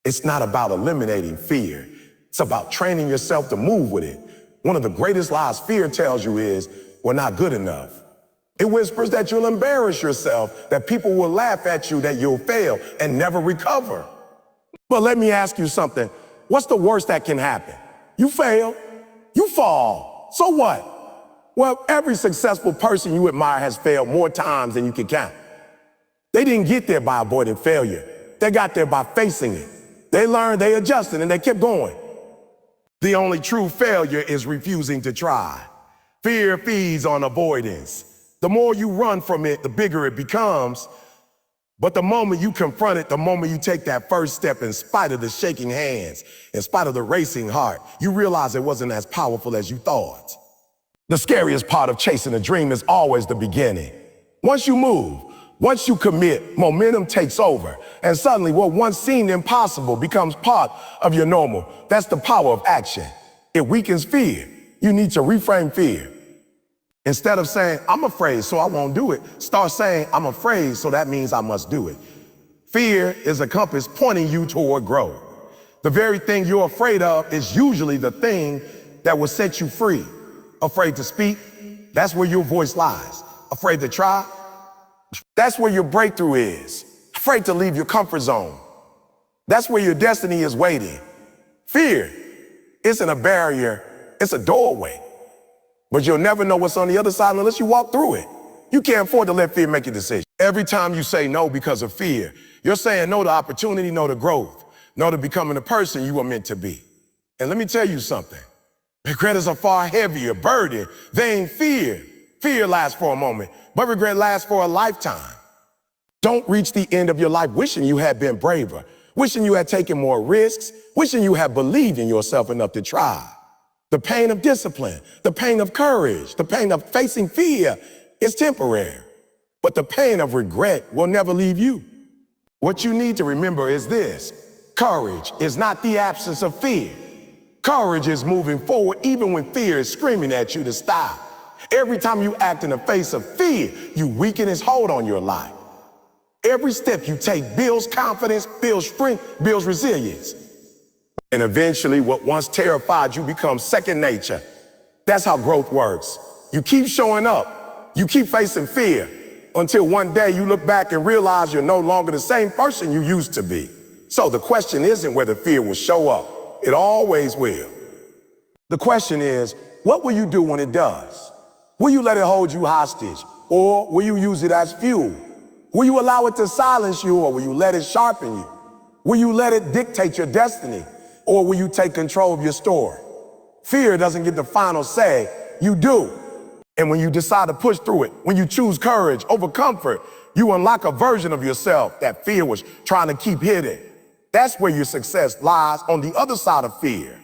[SPEAKER 1] It's not about eliminating fear. It's about training yourself to move with it. One of the greatest lies fear tells you is, we're not good enough. It whispers that you'll embarrass yourself, that people will laugh at you, that you'll fail and never recover. But let me ask you something. What's the worst that can happen? You fail, you fall. So what? Well, every successful person you admire has failed more times than you can count. They didn't get there by avoiding failure. They got there by facing it. They learned, they adjusted, and they kept going. The only true failure is refusing to try. Fear feeds on avoidance. The more you run from it, the bigger it becomes. But the moment you confront it, the moment you take that first step, in spite of the shaking hands, in spite of the racing heart, you realize it wasn't as powerful as you thought. The scariest part of chasing a dream is always the beginning. Once you move, once you commit, momentum takes over. And suddenly what once seemed impossible becomes part of your normal. That's the power of action. It weakens fear. You need to reframe fear. Instead of saying, I'm afraid, so I won't do it, start saying, I'm afraid, so that means I must do it. Fear is a compass pointing you toward growth. The very thing you're afraid of is usually the thing that will set you free. Afraid to speak, that's where your voice lies. Afraid to try, that's where your breakthrough is. Afraid to leave your comfort zone, that's where your destiny is waiting. Fear isn't a barrier, it's a doorway. But you'll never know what's on the other side unless you walk through it. You can't afford to let fear make your decision. Every time you say no because of fear, you're saying no to opportunity, no to growth, no to becoming the person you were meant to be. And let me tell you something. Regret is a far heavier burden than fear. Fear lasts for a moment, but regret lasts for a lifetime. Don't reach the end of your life wishing you had been braver, wishing you had taken more risks, wishing you had believed in yourself enough to try. The pain of discipline, the pain of courage, the pain of facing fear is temporary, but the pain of regret will never leave you. What you need to remember is this: courage is not the absence of fear. Courage is moving forward even when fear is screaming at you to stop. Every time you act in the face of fear, you weaken its hold on your life. Every step you take builds confidence, builds strength, builds resilience. And eventually, what once terrified you becomes second nature. That's how growth works. You keep showing up. You keep facing fear until one day you look back and realize you're no longer the same person you used to be. So the question isn't whether fear will show up. It always will. The question is, what will you do when it does? Will you let it hold you hostage, or will you use it as fuel? Will you allow it to silence you, or will you let it sharpen you? Will you let it dictate your destiny, or will you take control of your story? Fear doesn't get the final say, you do. And when you decide to push through it, when you choose courage over comfort, you unlock a version of yourself that fear was trying to keep hidden. That's where your success lies, on the other side of fear.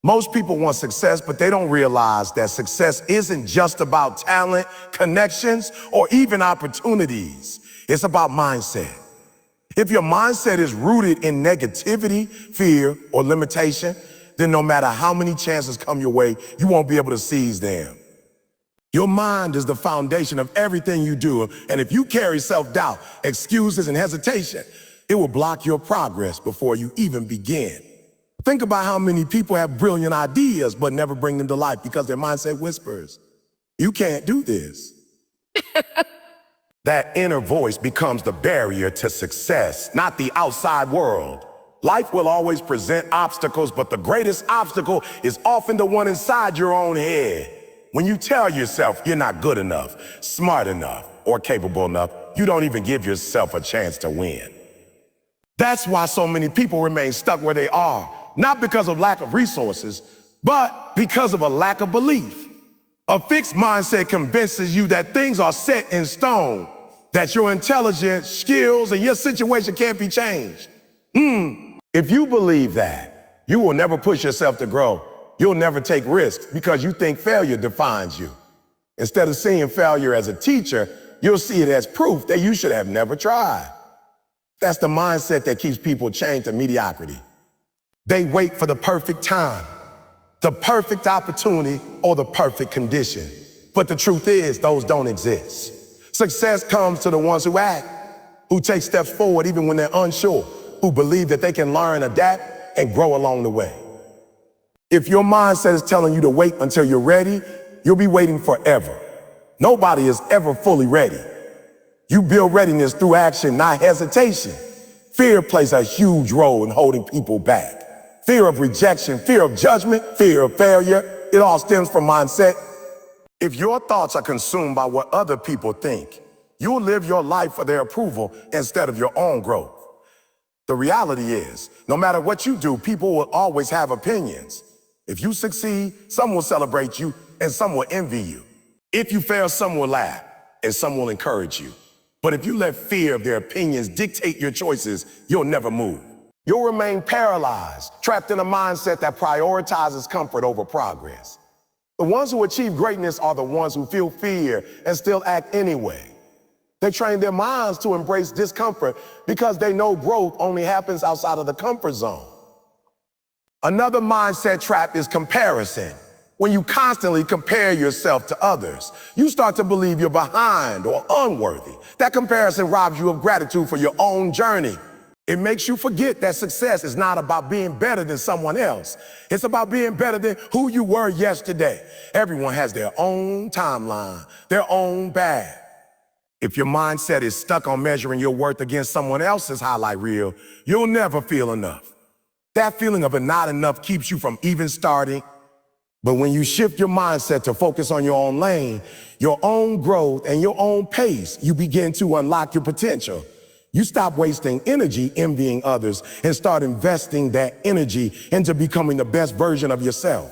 [SPEAKER 1] Most people want success, but they don't realize that success isn't just about talent, connections, or even opportunities. It's about mindset. If your mindset is rooted in negativity, fear, or limitation, then no matter how many chances come your way, you won't be able to seize them. Your mind is the foundation of everything you do, and if you carry self-doubt, excuses, and hesitation, it will block your progress before you even begin. Think about how many people have brilliant ideas but never bring them to life because their mindset whispers, you can't do this. That inner voice becomes the barrier to success, not the outside world. Life will always present obstacles, but the greatest obstacle is often the one inside your own head. When you tell yourself you're not good enough, smart enough, or capable enough, you don't even give yourself a chance to win. That's why so many people remain stuck where they are, not because of lack of resources, but because of a lack of belief. A fixed mindset convinces you that things are set in stone, that your intelligence, skills, and your situation can't be changed. If you believe that, you will never push yourself to grow. You'll never take risks because you think failure defines you. Instead of seeing failure as a teacher, you'll see it as proof that you should have never tried. That's the mindset that keeps people chained to mediocrity. They wait for the perfect time, the perfect opportunity, or the perfect condition. But the truth is, those don't exist. Success comes to the ones who act, who take steps forward even when they're unsure, who believe that they can learn, adapt, and grow along the way. If your mindset is telling you to wait until you're ready, you'll be waiting forever. Nobody is ever fully ready. You build readiness through action, not hesitation. Fear plays a huge role in holding people back. Fear of rejection, fear of judgment, fear of failure, it all stems from mindset. If your thoughts are consumed by what other people think, you'll live your life for their approval instead of your own growth. The reality is, no matter what you do, people will always have opinions. If you succeed, some will celebrate you and some will envy you. If you fail, some will laugh and some will encourage you. But if you let fear of their opinions dictate your choices, you'll never move. You'll remain paralyzed, trapped in a mindset that prioritizes comfort over progress. The ones who achieve greatness are the ones who feel fear and still act anyway. They train their minds to embrace discomfort because they know growth only happens outside of the comfort zone. Another mindset trap is comparison. When you constantly compare yourself to others, you start to believe you're behind or unworthy. That comparison robs you of gratitude for your own journey. It makes you forget that success is not about being better than someone else. It's about being better than who you were yesterday. Everyone has their own timeline, their own bag. If your mindset is stuck on measuring your worth against someone else's highlight reel, you'll never feel enough. That feeling of not enough keeps you from even starting. But when you shift your mindset to focus on your own lane, your own growth, and your own pace, you begin to unlock your potential. You stop wasting energy envying others and start investing that energy into becoming the best version of yourself.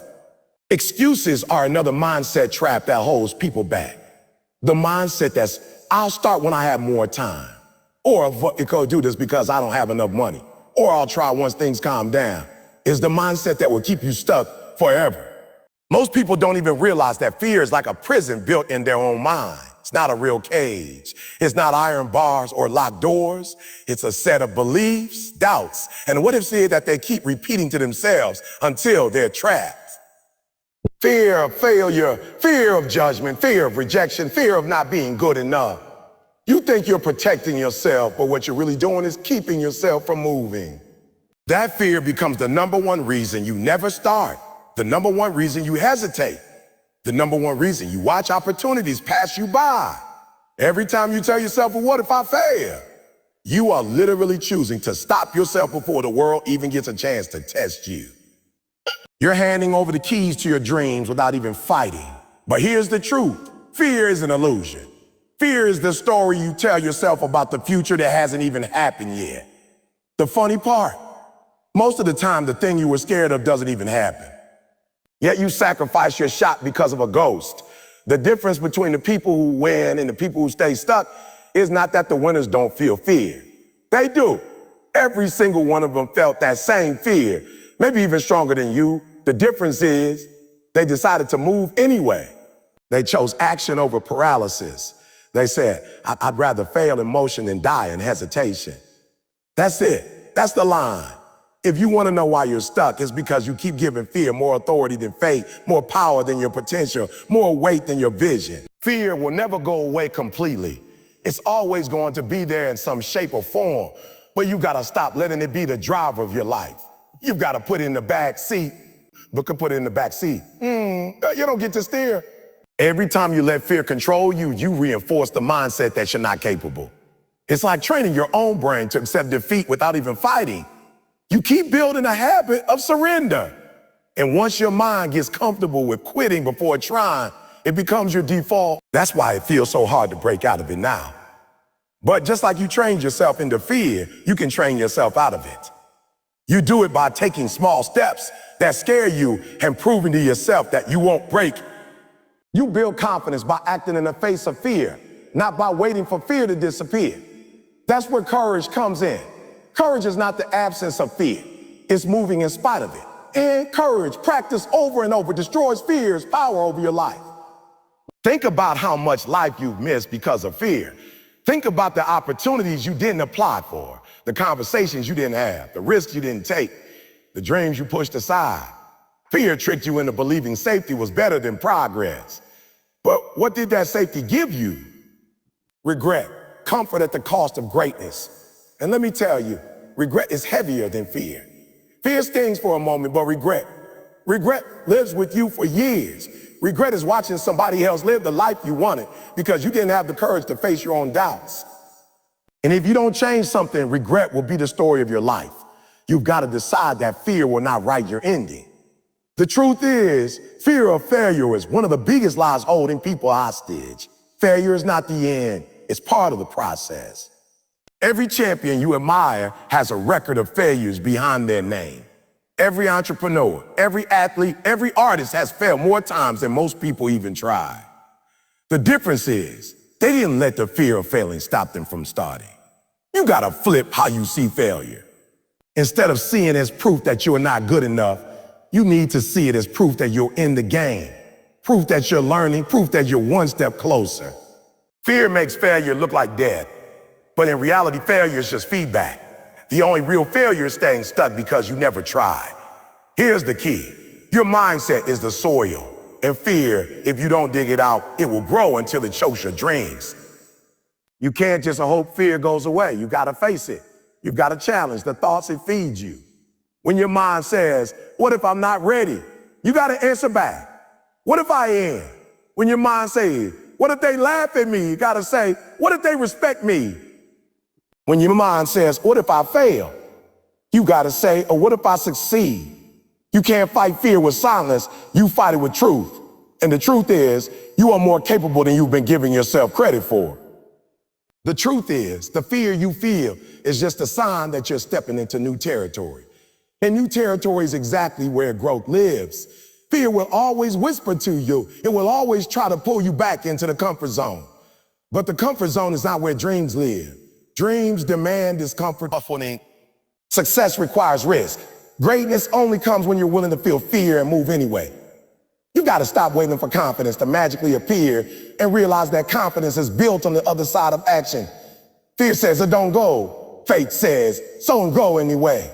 [SPEAKER 1] Excuses are another mindset trap that holds people back. The mindset that's, I'll start when I have more time. Or it could do this because I don't have enough money. Or I'll try once things calm down. Is the mindset that will keep you stuck forever. Most people don't even realize that fear is like a prison built in their own mind. It's not a real cage. It's not iron bars or locked doors. It's a set of beliefs, doubts, and what ifs that they keep repeating to themselves until they're trapped. Fear of failure, fear of judgment, fear of rejection, fear of not being good enough. You think you're protecting yourself, but what you're really doing is keeping yourself from moving. That fear becomes the number one reason you never start, the number one reason you hesitate, the number one reason you watch opportunities pass you by. Every time you tell yourself, well, what if I fail? You are literally choosing to stop yourself before the world even gets a chance to test you. You're handing over the keys to your dreams without even fighting. But here's the truth. Fear is an illusion. Fear is the story you tell yourself about the future that hasn't even happened yet. The funny part, most of the time, the thing you were scared of doesn't even happen. Yet you sacrifice your shot because of a ghost. The difference between the people who win and the people who stay stuck is not that the winners don't feel fear. They do. Every single one of them felt that same fear, maybe even stronger than you. The difference is they decided to move anyway. They chose action over paralysis. They said, I'd rather fail in motion than die in hesitation. That's it. That's the line. If you want to know why you're stuck, it's because you keep giving fear more authority than faith, more power than your potential, more weight than your vision. Fear will never go away completely. It's always going to be there in some shape or form, but you got to stop letting it be the driver of your life. You've got to put it in the back seat, but can put it in the back seat. You don't get to steer. Every time you let fear control you, you reinforce the mindset that you're not capable. It's like training your own brain to accept defeat without even fighting. You keep building a habit of surrender. And once your mind gets comfortable with quitting before trying, it becomes your default. That's why it feels so hard to break out of it now. But just like you trained yourself into fear, you can train yourself out of it. You do it by taking small steps that scare you and proving to yourself that you won't break. You build confidence by acting in the face of fear, not by waiting for fear to disappear. That's where courage comes in. Courage is not the absence of fear. It's moving in spite of it. And courage, practiced over and over, destroys fear's power over your life. Think about how much life you've missed because of fear. Think about the opportunities you didn't apply for, the conversations you didn't have, the risks you didn't take, the dreams you pushed aside. Fear tricked you into believing safety was better than progress. But what did that safety give you? Regret, comfort at the cost of greatness. And let me tell you, regret is heavier than fear. Fear stings for a moment, but regret lives with you for years. Regret is watching somebody else live the life you wanted because you didn't have the courage to face your own doubts. And if you don't change something, regret will be the story of your life. You've got to decide that fear will not write your ending. The truth is, fear of failure is one of the biggest lies holding people hostage. Failure is not the end. It's part of the process. Every champion you admire has a record of failures behind their name. Every entrepreneur, every athlete, every artist has failed more times than most people even try. The difference is, they didn't let the fear of failing stop them from starting. You gotta flip how you see failure. Instead of seeing it as proof that you're not good enough, you need to see it as proof that you're in the game, proof that you're learning, proof that you're one step closer. Fear makes failure look like death. But in reality, failure is just feedback. The only real failure is staying stuck because you never tried. Here's the key. Your mindset is the soil. And fear, if you don't dig it out, it will grow until it chokes your dreams. You can't just hope fear goes away. You gotta face it. You've gotta challenge the thoughts it feeds you. When your mind says, what if I'm not ready? You gotta answer back. What if I am? When your mind says, what if they laugh at me? You gotta say, what if they respect me? When your mind says, what if I fail? You gotta say, or what if I succeed? You can't fight fear with silence, you fight it with truth. And the truth is, you are more capable than you've been giving yourself credit for. The truth is, the fear you feel is just a sign that you're stepping into new territory. And new territory is exactly where growth lives. Fear will always whisper to you. It will always try to pull you back into the comfort zone. But the comfort zone is not where dreams live. Dreams demand discomfort. Success requires risk. Greatness only comes when you're willing to feel fear and move anyway. You got to stop waiting for confidence to magically appear and realize that confidence is built on the other side of action. Fear says, don't go. Faith says, so go anyway.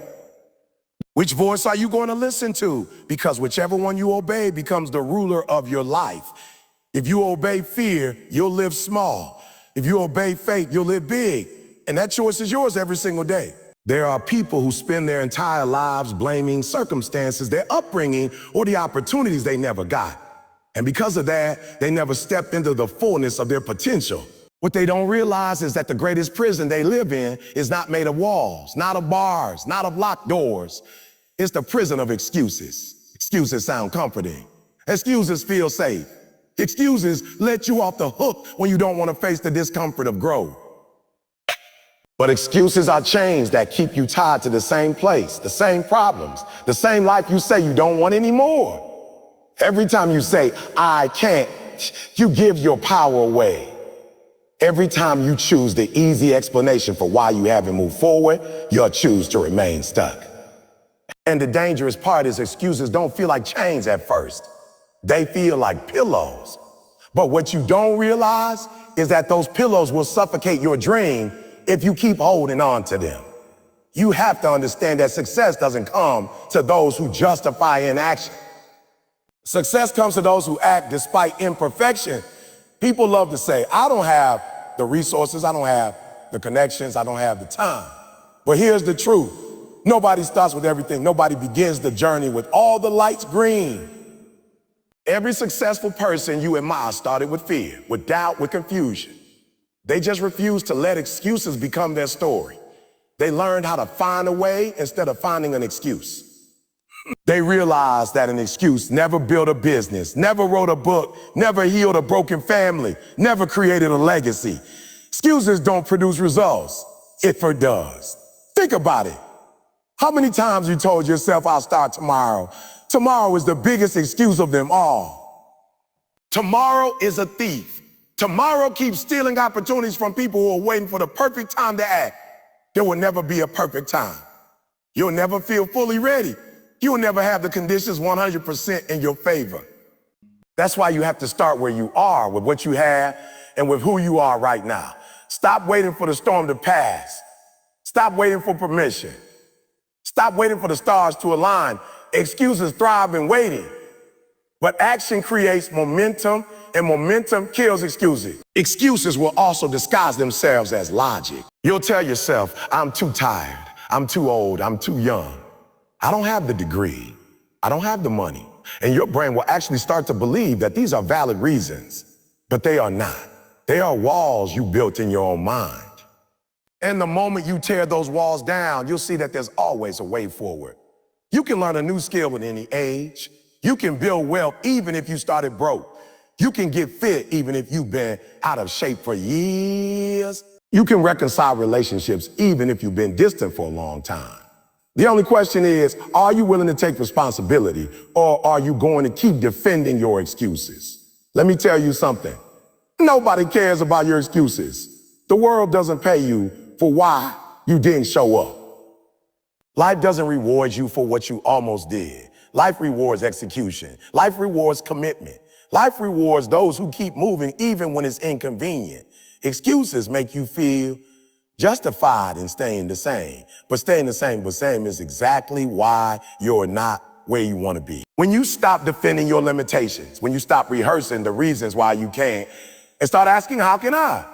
[SPEAKER 1] Which voice are you going to listen to? Because whichever one you obey becomes the ruler of your life. If you obey fear, you'll live small. If you obey faith, you'll live big. And that choice is yours every single day. There are people who spend their entire lives blaming circumstances, their upbringing, or the opportunities they never got. And because of that, they never stepped into the fullness of their potential. What they don't realize is that the greatest prison they live in is not made of walls, not of bars, not of locked doors. It's the prison of excuses. Excuses sound comforting. Excuses feel safe. Excuses let you off the hook when you don't want to face the discomfort of growth. But excuses are chains that keep you tied to the same place, the same problems, the same life you say you don't want anymore. Every time you say, I can't, you give your power away. Every time you choose the easy explanation for why you haven't moved forward, you'll choose to remain stuck. And the dangerous part is excuses don't feel like chains at first. They feel like pillows. But what you don't realize is that those pillows will suffocate your dream if you keep holding on to them. You have to understand that success doesn't come to those who justify inaction. Success comes to those who act despite imperfection. People love to say, I don't have the resources, I don't have the connections, I don't have the time. But here's the truth. Nobody starts with everything. Nobody begins the journey with all the lights green. Every successful person you admire started with fear, with doubt, with confusion. They just refused to let excuses become their story. They learned how to find a way instead of finding an excuse. They realized that an excuse never built a business, never wrote a book, never healed a broken family, never created a legacy. Excuses don't produce results. It does. Think about it. How many times you told yourself, I'll start tomorrow? Tomorrow is the biggest excuse of them all. Tomorrow is a thief. Tomorrow keeps stealing opportunities from people who are waiting for the perfect time to act. There will never be a perfect time. You'll never feel fully ready. You'll never have the conditions 100% in your favor. That's why you have to start where you are, with what you have and with who you are right now. Stop waiting for the storm to pass. Stop waiting for permission. Stop waiting for the stars to align. Excuses thrive in waiting. But action creates momentum, and momentum kills excuses. Excuses will also disguise themselves as logic. You'll tell yourself, I'm too tired, I'm too old, I'm too young. I don't have the degree, I don't have the money. And your brain will actually start to believe that these are valid reasons, but they are not. They are walls you built in your own mind. And the moment you tear those walls down, you'll see that there's always a way forward. You can learn a new skill at any age. You can build wealth even if you started broke. You can get fit even if you've been out of shape for years. You can reconcile relationships even if you've been distant for a long time. The only question is, are you willing to take responsibility, or are you going to keep defending your excuses? Let me tell you something. Nobody cares about your excuses. The world doesn't pay you for why you didn't show up. Life doesn't reward you for what you almost did. Life rewards execution. Life rewards commitment. Life rewards those who keep moving even when it's inconvenient. Excuses make you feel justified in staying the same. But staying the same is exactly why you're not where you want to be. When you stop defending your limitations, when you stop rehearsing the reasons why you can't, and start asking, how can I?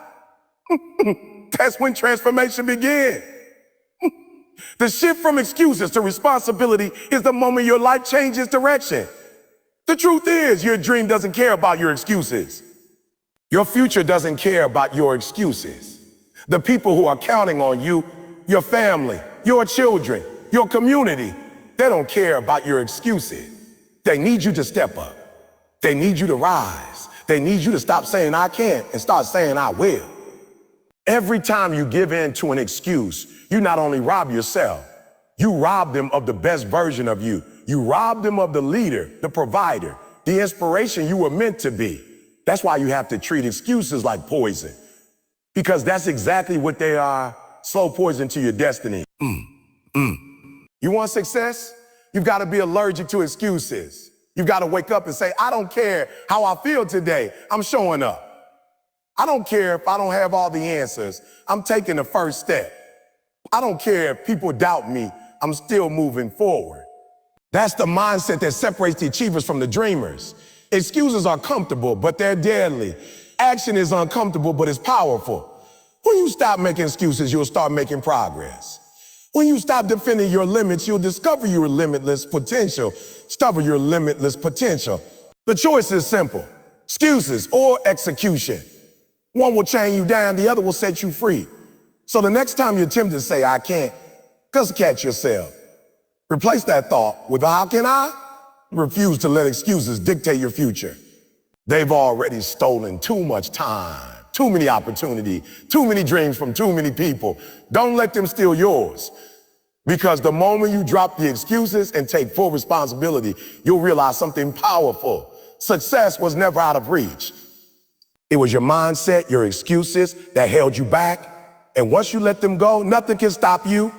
[SPEAKER 1] That's when transformation begins. The shift from excuses to responsibility is the moment your life changes direction. The truth is, your dream doesn't care about your excuses. Your future doesn't care about your excuses. The people who are counting on you, your family, your children, your community, they don't care about your excuses. They need you to step up. They need you to rise. They need you to stop saying I can't and start saying I will. Every time you give in to an excuse, you not only rob yourself, you rob them of the best version of you. You rob them of the leader, the provider, the inspiration you were meant to be. That's why you have to treat excuses like poison, because that's exactly what they are, slow poison to your destiny. You want success? You've got to be allergic to excuses. You've got to wake up and say, I don't care how I feel today, I'm showing up. I don't care if I don't have all the answers, I'm taking the first step. I don't care if people doubt me, I'm still moving forward. That's the mindset that separates the achievers from the dreamers. Excuses are comfortable, but they're deadly. Action is uncomfortable, but it's powerful. When you stop making excuses, you'll start making progress. When you stop defending your limits, you'll discover your limitless potential. Discover your limitless potential. The choice is simple: excuses or execution. One will chain you down, the other will set you free. So the next time you're tempted to say, I can't, just catch yourself. Replace that thought with, how can I? Refuse to let excuses dictate your future. They've already stolen too much time, too many opportunities, too many dreams from too many people. Don't let them steal yours. Because the moment you drop the excuses and take full responsibility, you'll realize something powerful. Success was never out of reach. It was your mindset, your excuses that held you back. And once you let them go, nothing can stop you.